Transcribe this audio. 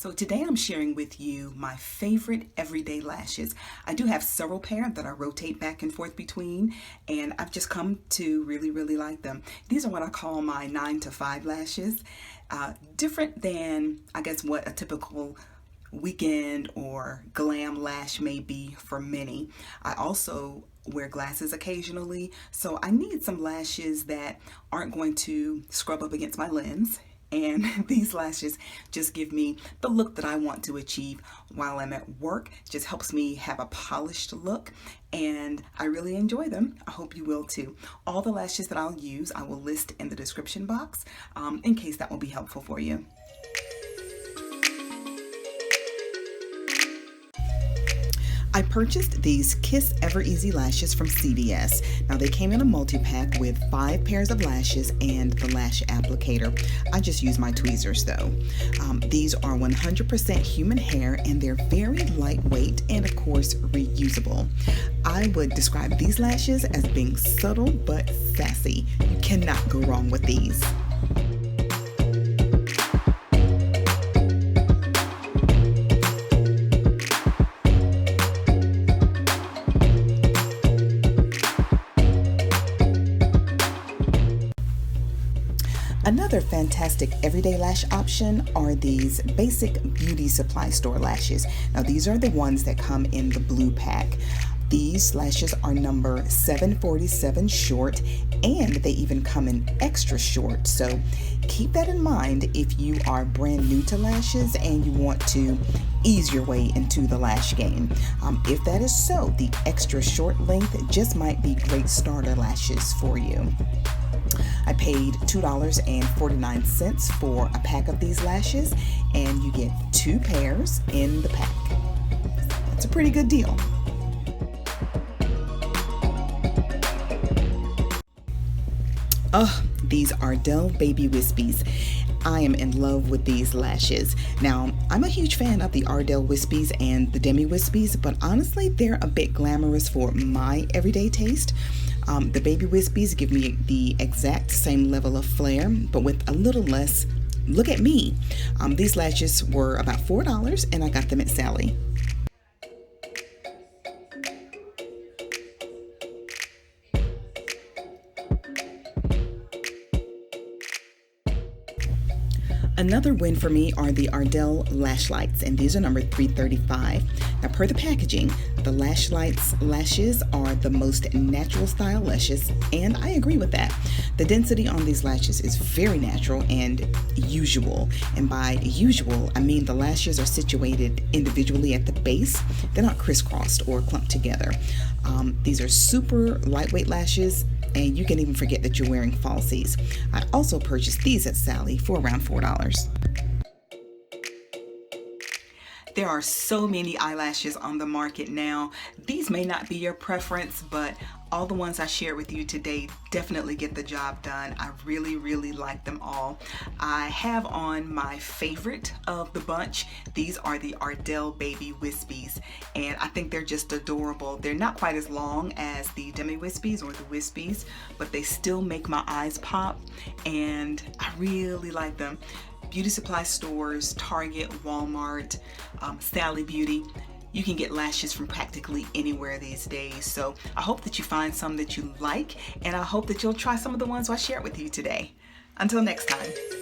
So today I'm sharing with you my favorite everyday lashes. I do have several pair that I rotate back and forth between, and I've just come to really like them. These are what I call my 9 to 5 lashes. Different than, I guess, what a typical weekend or glam lash may be for many. I also wear glasses occasionally, so I need some lashes that aren't going to scrub up against my lens. And these lashes just give me the look that I want to achieve while I'm at work. It just helps me have a polished look, and I really enjoy them. I hope you will too. All the lashes that I'll use, I will list in the description box in case that will be helpful for you. I purchased these Kiss Ever Easy lashes from CVS. Now they came in a multi-pack with 5 pairs of lashes and the lash applicator. I just use my tweezers though. These are 100% human hair and they're very lightweight and of course reusable. I would describe these lashes as being subtle but sassy. You cannot go wrong with these. Another fantastic everyday lash option are these basic beauty supply store lashes. Now these are the ones that come in the blue pack. These lashes are number 747 short, and they even come in extra short. So keep that in mind if you are brand new to lashes and you want to ease your way into the lash game. If that is so, the extra short length just might be great starter lashes for you. I paid $2.49 for a pack of these lashes, and you get 2 pairs in the pack. That's a pretty good deal. These Ardell Baby Wispies. I am in love with these lashes. Now, I'm a huge fan of the Ardell Wispies and the Demi Wispies, but honestly, they're a bit glamorous for my everyday taste. The Baby Wispies give me the exact same level of flair, but with a little less look at me. These lashes were about $4 and I got them at Sally. Another win for me are the Ardell Lash Lights, and these are number 335. Now, per the packaging, the Lash Lights lashes are the most natural style lashes, and I agree with that. The density on these lashes is very natural and usual. And by usual, I mean the lashes are situated individually at the base. They're not crisscrossed or clumped together. These are super lightweight lashes, and you can even forget that you're wearing falsies. I also purchased these at Sally for around $4. There are so many eyelashes on the market now. These may not be your preference, but all the ones I shared with you today definitely get the job done. I really like them all. I have on my favorite of the bunch. These are the Ardell Baby Wispies, and I think they're just adorable. They're not quite as long as the Demi Wispies or the Wispies, but they still make my eyes pop, and I really like them. Beauty supply stores, Target, Walmart, Sally Beauty. You can get lashes from practically anywhere these days. So I hope that you find some that you like, and I hope that you'll try some of the ones I shared with you today. Until next time.